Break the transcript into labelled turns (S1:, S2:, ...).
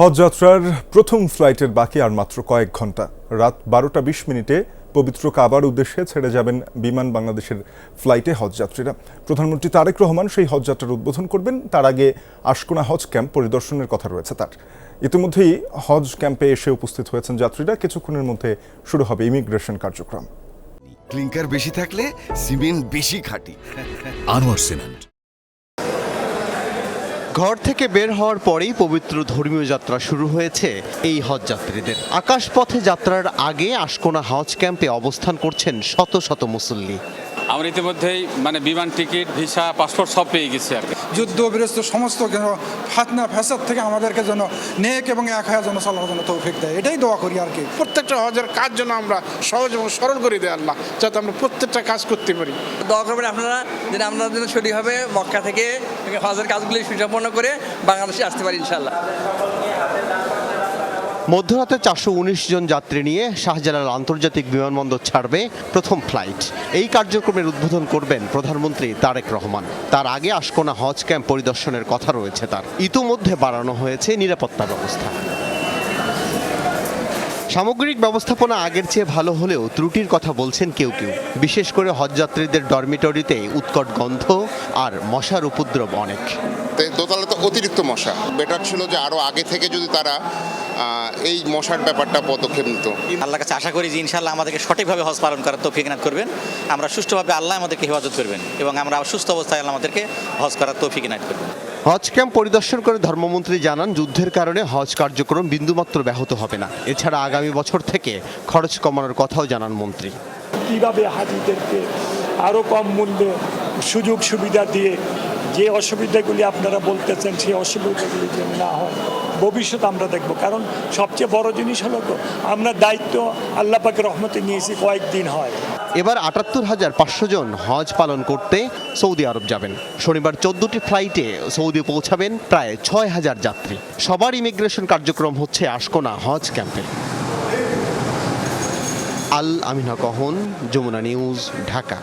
S1: হজ যাত্রার প্রথম ফ্লাইটের বাকি আর মাত্র কয়েক ঘন্টা। রাত 12টা 20 মিনিটে পবিত্র কাবার উদ্দেশ্যে ছেড়ে যাবেন বিমান বাংলাদেশের ফ্লাইটে হজ যাত্রীরা। প্রধানমন্ত্রী তারেক রহমান সেই হজ যাত্রার উদ্বোধন করবেন। তার আগে আশকোনা হজ ক্যাম্প পরিদর্শনের কথা রয়েছে তার। ইতিমধ্যেই হজ ক্যাম্পে এসে উপস্থিত হয়েছেন যাত্রীরা। কিছুক্ষণের মধ্যে শুরু হবে ইমিগ্রেশন কার্যক্রম।
S2: ক্লিংকার বেশি থাকলে সিমেন্ট বেশি খাঁটি।
S3: আনোয়ার সিমেন্ট।
S4: ঘর থেকে বের হওয়ার পরেই পবিত্র ধর্মীয় যাত্রা শুরু হয়েছে এই হজ যাত্রীদের। আকাশপথে যাত্রার আগে আশকোনা হজ ক্যাম্পে অবস্থান করছেন শত শত মুসল্লি।
S5: আমরা ইতিমধ্যেই বিমান টিকিট, ভিসা, পাসপোর্ট সব পেয়ে গেছি আর কি।
S6: যুদ্ধ বিরস্ত সমস্ত ফাতনা ফ্যাসাদ থেকে আমাদেরকে যেন নেক এবং এক হাজার যেন চলার জন্য তৌফিক দেয়, এটাই দোয়া করি আর কি।
S7: প্রত্যেকটা হজের কাজ যেন আমরা সহজ এবং সরল করে দেয় আল্লাহ, যাতে আমরা প্রত্যেকটা কাজ করতে পারি।
S8: দোয়া করবেন আপনারা যেন আমরা যেন সঠিকভাবে মক্কা থেকে হজের কাজগুলি সুসম্পন্ন করে বাংলাদেশে আসতে পারি ইনশাআল্লাহ।
S4: মধ্যরাতে 419 জন যাত্রী নিয়ে শাহজালাল আন্তর্জাতিক বিমানবন্দর ছাড়বে প্রথম ফ্লাইট। এই কার্যক্রমের উদ্বোধন করবেন প্রধানমন্ত্রী তারেক রহমান। তার আগে আশকোনা হজ ক্যাম্প পরিদর্শনের কথা রয়েছে তার। ইতোমধ্যে বাড়ানো হয়েছে নিরাপত্তা ব্যবস্থা। সামগ্রিক ব্যবস্থাপনা আগের চেয়ে ভালো হলেও ত্রুটির কথা বলছেন কেউ কেউ। বিশেষ করে হজযাত্রীদের ডরমিটরিতে উৎকট গন্ধ আর মশার উপদ্রব অনেক।
S9: দোতলা তো অতিরিক্ত মশা, বেটার ছিল যে আরো আগে থেকে যদি তারা এই মশার ব্যাপারটা পদক্ষেপ নিত।
S10: আল্লাহর কাছে আশা করি যে ইনশাআল্লাহ আমাদেরকে সঠিকভাবে হজ পালন করার তৌফিক ইনায়াত করবেন। আমরা সুষ্ঠুভাবে আল্লাহ আমাদেরকে হেফাজত করবেন এবং আমরা সুস্থ অবস্থায় আল্লাহ আমাদেরকে হজ করার তৌফিক ইনায়াত করবেন।
S4: হজ ক্যাম্প পরিদর্শন করে ধর্মমন্ত্রী জানান, যুদ্ধের কারণে হজ কার্যক্রম বিন্দুমাত্র ব্যাহত হবে না। এছাড়া আগামী বছর থেকে খরচ কমানোর কথাও জানান মন্ত্রী।
S11: কীভাবে হাজিদেরকে আরও কম মূল্যে সুযোগ সুবিধা দিয়ে যে অসুবিধাগুলি আপনারা বলতেছেন সেই অসুবিধাগুলি যেন না হয় ভবিষ্যৎ আমরা দেখব। কারণ সবচেয়ে বড় জিনিস হলো তো আমরা দায়িত্ব আল্লাহ পাকের রহমতে নিয়েছি, কয়েকদিন হয়।
S4: এবার ৭৮,৫০০ জন হজ পালন করতে সৌদি আরব যাবেন। শনিবার 14টি ফ্লাইটে সৌদি পৌঁছাবেন প্রায় ৬,০০০ যাত্রী। সবার ইমিগ্রেশন কার্যক্রম হচ্ছে আশকোনা হজ ক্যাম্পে। আল আমিনা কহন, যমুনা নিউজ, ঢাকা।